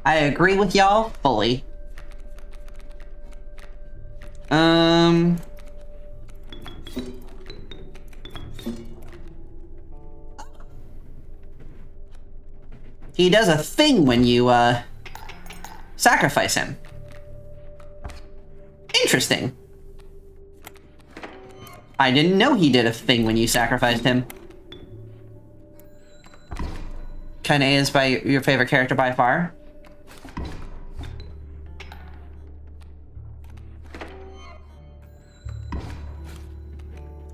I agree with y'all fully. He does a thing when you, sacrifice him. Interesting. I didn't know he did a thing when you sacrificed him. Kane is your favorite character by far?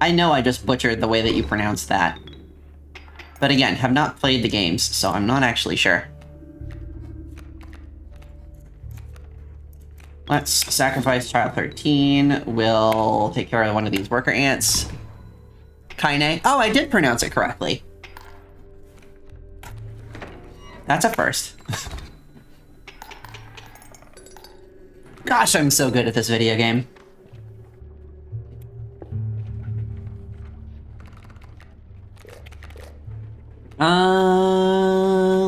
I know I just butchered the way that you pronounced that. But again, have not played the games, so I'm not actually sure. Let's sacrifice child 13. We'll take care of one of these worker ants. Kine. Oh, I did pronounce it correctly. That's a first. Gosh, I'm so good at this video game.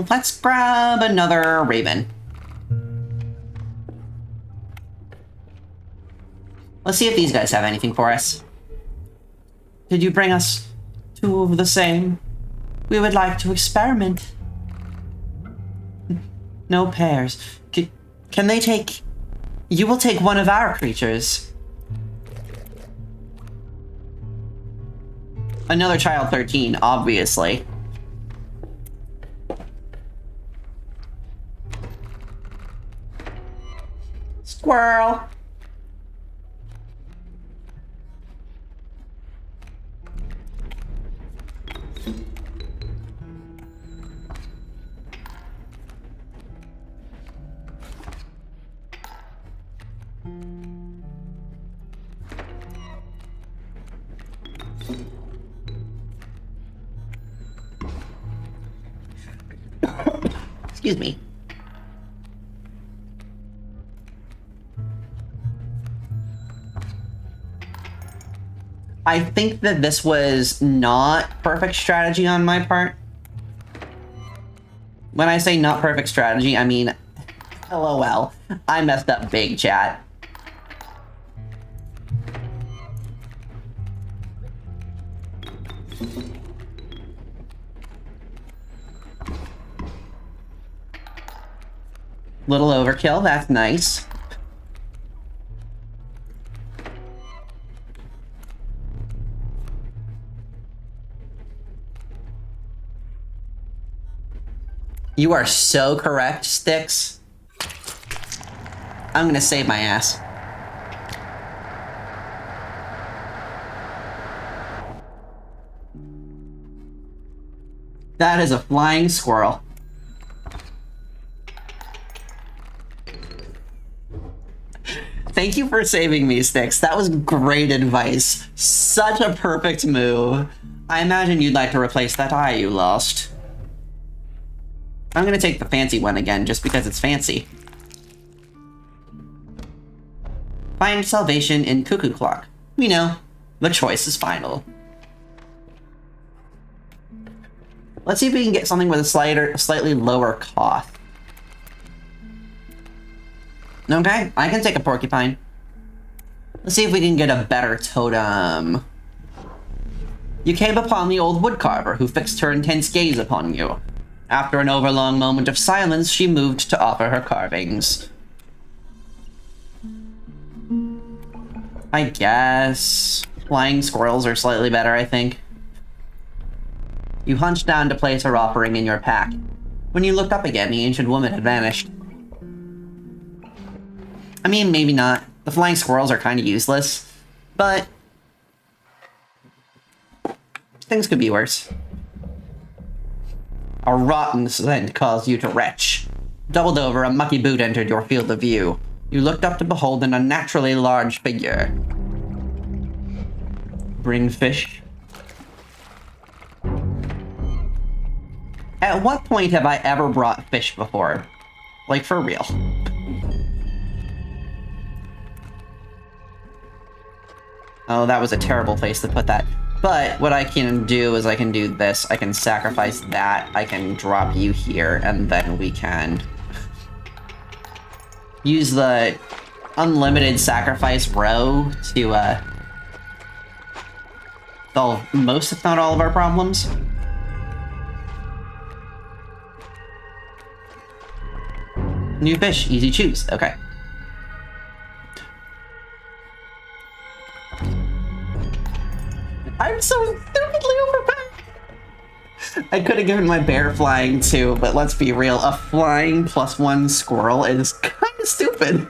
Let's grab another raven. Let's see if these guys have anything for us. Did you bring us two of the same? We would like to experiment. No pairs. Can they take... You will take one of our creatures. Another child 13, obviously. Squirrel. Excuse me. I think that this was not perfect strategy on my part. When I say not perfect strategy, I mean, LOL. I messed up big, chat. Little overkill, that's nice. You are so correct, Sticks. I'm gonna save my ass. That is a flying squirrel. Thank you for saving me, Sticks. That was great advice. Such a perfect move. I imagine you'd like to replace that eye you lost. I'm gonna take the fancy one again, just because it's fancy. Find salvation in Cuckoo Clock. We know, the choice is final. Let's see if we can get something with a slightly lower cost. Okay, I can take a porcupine. Let's see if we can get a better totem. You came upon the old woodcarver, who fixed her intense gaze upon you. After an overlong moment of silence, she moved to offer her carvings. I guess... flying squirrels are slightly better, I think. You hunched down to place her offering in your pack. When you looked up again, the ancient woman had vanished. I mean, maybe not. The flying squirrels are kind of useless, but... things could be worse. A rotten scent caused you to retch. Doubled over, a mucky boot entered your field of view. You looked up to behold an unnaturally large figure. Bring fish? At what point have I ever brought fish before? Like, for real. Oh, that was a terrible place to put that. But what I can do is I can do this. I can sacrifice that. I can drop you here, and then we can... use the unlimited sacrifice row to solve most, if not all, of our problems. New fish, easy choose. Okay. I'm so stupidly overpowered. I could have given my bear flying too, but let's be real. A flying +1 squirrel is kind of stupid.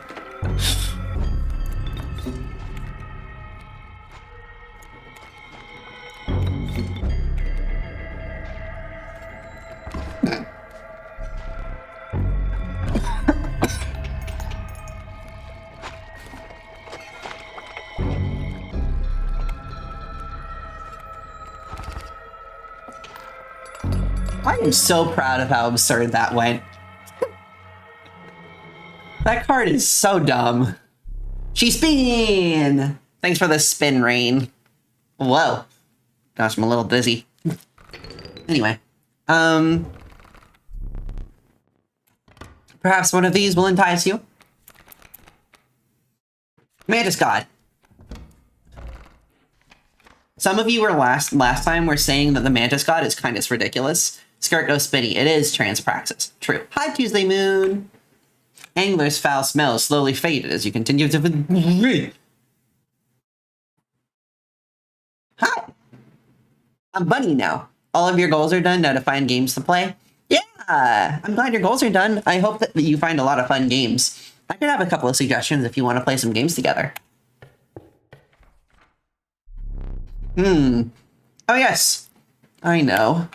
I am so proud of how absurd that went. That card is so dumb. She spin! Thanks for the spin, Rain. Whoa. Gosh, I'm a little dizzy. Anyway. Perhaps one of these will entice you. Mantis God. Some of you were last time were saying that the Mantis God is kind of ridiculous. Skirt goes spinny. It is transpraxis. True. Hi, Tuesday Moon. Angler's foul smell slowly faded as you continue to... Hi. I'm Bunny now. All of your goals are done now to find games to play. Yeah, I'm glad your goals are done. I hope that you find a lot of fun games. I could have a couple of suggestions if you want to play some games together. Oh yes, I know.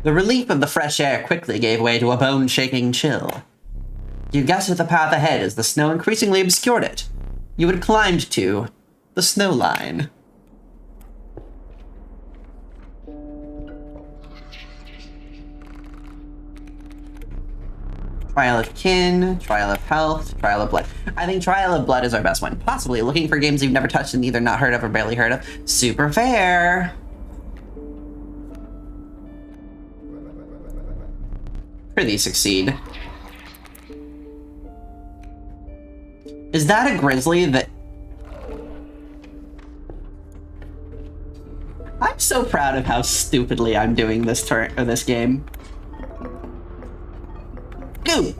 The relief of the fresh air quickly gave way to a bone-shaking chill. You guessed at the path ahead as the snow increasingly obscured it. You had climbed to the snow line. Trial of Kin, Trial of Health, Trial of Blood. I think Trial of Blood is our best one. Possibly looking for games you've never touched and either not heard of or barely heard of. Super fair. Pretty succeed. Is that a grizzly that... I'm so proud of how stupidly I'm doing this turn or this game. Go!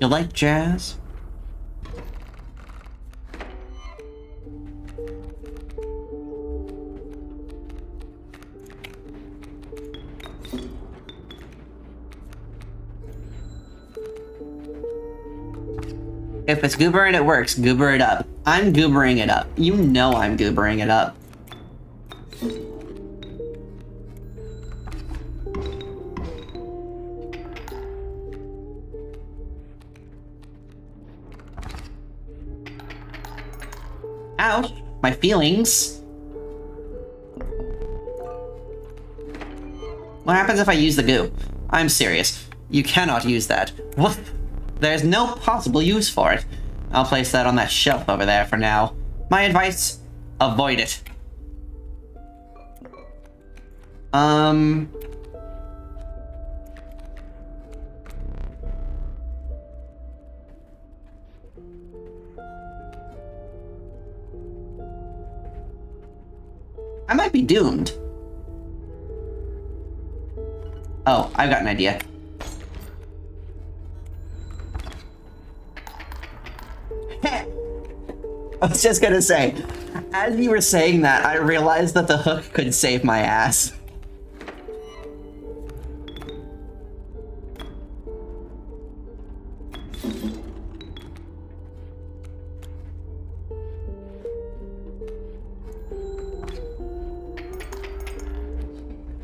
You like jazz? If it's goober and it works, goober it up. I'm goobering it up. You know I'm goobering it up. Ouch, my feelings. What happens if I use the goo? I'm serious. You cannot use that. What? There's no possible use for it. I'll place that on that shelf over there for now. My advice, avoid it. I might be doomed. Oh, I've got an idea. I was just gonna say, as you were saying that, I realized that the hook could save my ass.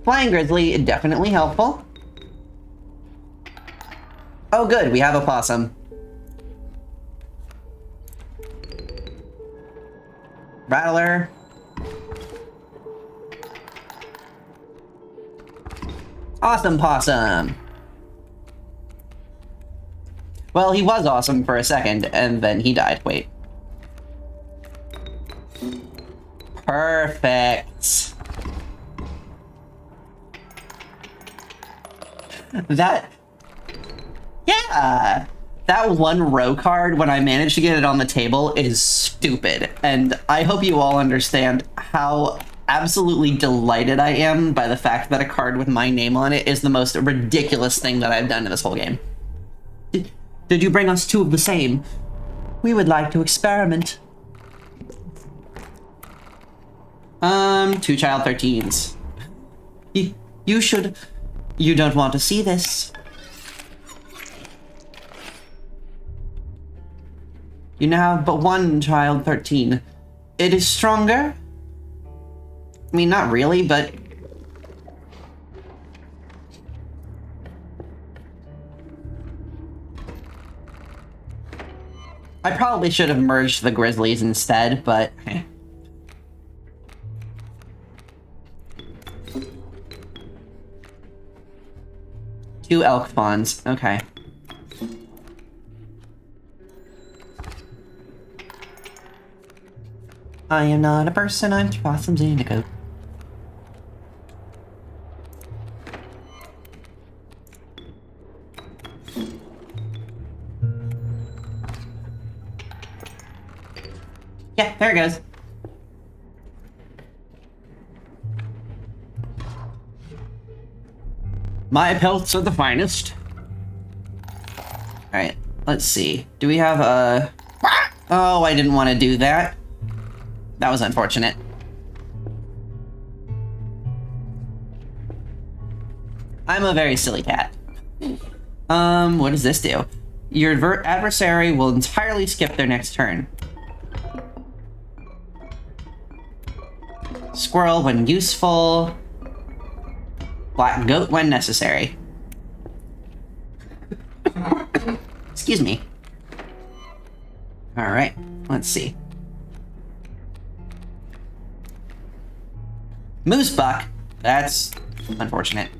Flying Grizzly, definitely helpful. Oh good, we have a possum. Rattler. Awesome possum. Well, he was awesome for a second, and then he died. Wait. Perfect. That... Yeah! That one row card, when I managed to get it on the table, is stupid. And I hope you all understand how absolutely delighted I am by the fact that a card with my name on it is the most ridiculous thing that I've done in this whole game. Did you bring us two of the same? We would like to experiment. Two child 13s. You should... You don't want to see this. You now have but one child 13. It is stronger? I mean, not really, but... I probably should have merged the Grizzlies instead, but... Two elk fawns, okay. I am not a person, I'm two possums in a goat. Yeah, there it goes. My pelts are the finest. Alright, let's see. Do we have a... Oh, I didn't want to do that. That was unfortunate. I'm a very silly cat. What does this do? Your adversary will entirely skip their next turn. Squirrel when useful. Black goat when necessary. Excuse me. Alright, let's see. Moose buck. That's unfortunate.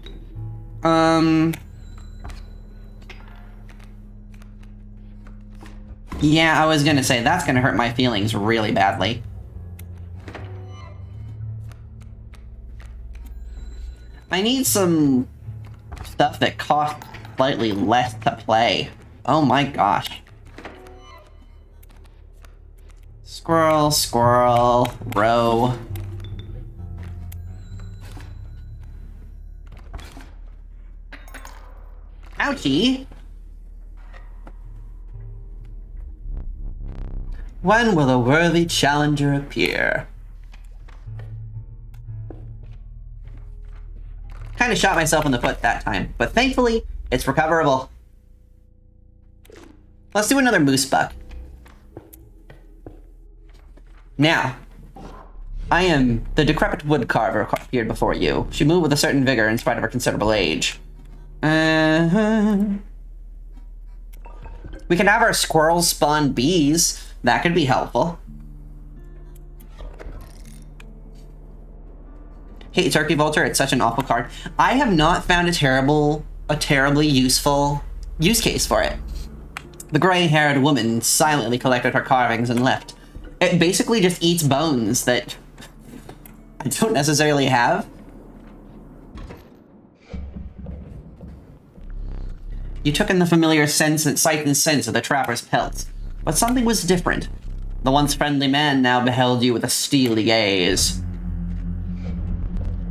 Yeah, I was gonna say, that's gonna hurt my feelings really badly. I need some stuff that costs slightly less to play. Oh my gosh. Squirrel, squirrel, row. Ouchie! When will a worthy challenger appear? Kind of shot myself in the foot that time, but thankfully, it's recoverable. Let's do another moose buck. Now, I am the decrepit woodcarver appeared before you. She moved with a certain vigor in spite of her considerable age. We can have our squirrels spawn bees. That could be helpful. Hey, Turkey Vulture, it's such an awful card. I have not found a terribly useful use case for it. The gray-haired woman silently collected her carvings and left. It basically just eats bones that I don't necessarily have. You took in the familiar sight and sense of the trapper's pelt, but something was different. The once friendly man now beheld you with a steely gaze.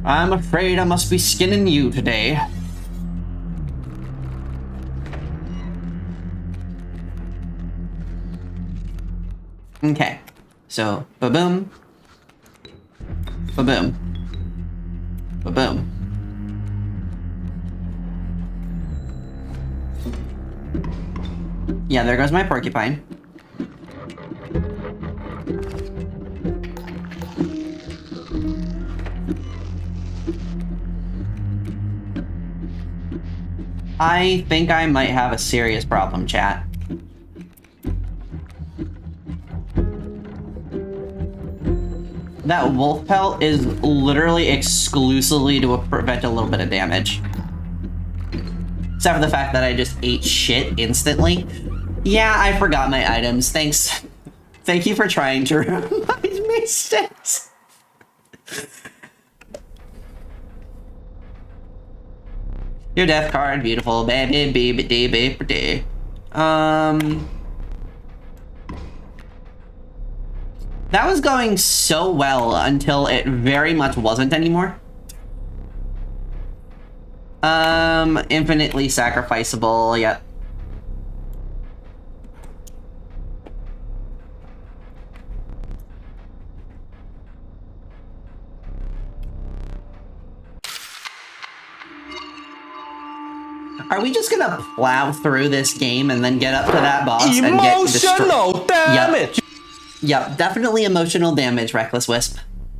I'm afraid I must be skinning you today. Okay, so ba-boom, ba-boom, ba-boom. Yeah, there goes my porcupine. I think I might have a serious problem, chat. That wolf pelt is literally exclusively to prevent a little bit of damage. Except for the fact that I just ate shit instantly. Yeah, I forgot my items. Thanks. Thank you for trying to remind me, Sticks. Your death card, beautiful, baby, baby, baby, baby. That was going so well until it very much wasn't anymore. Infinitely sacrificable, yep. Are we just gonna plow through this game and then get up to that boss and get destroyed? Emotional damage! Yep, definitely emotional damage, Reckless Wisp.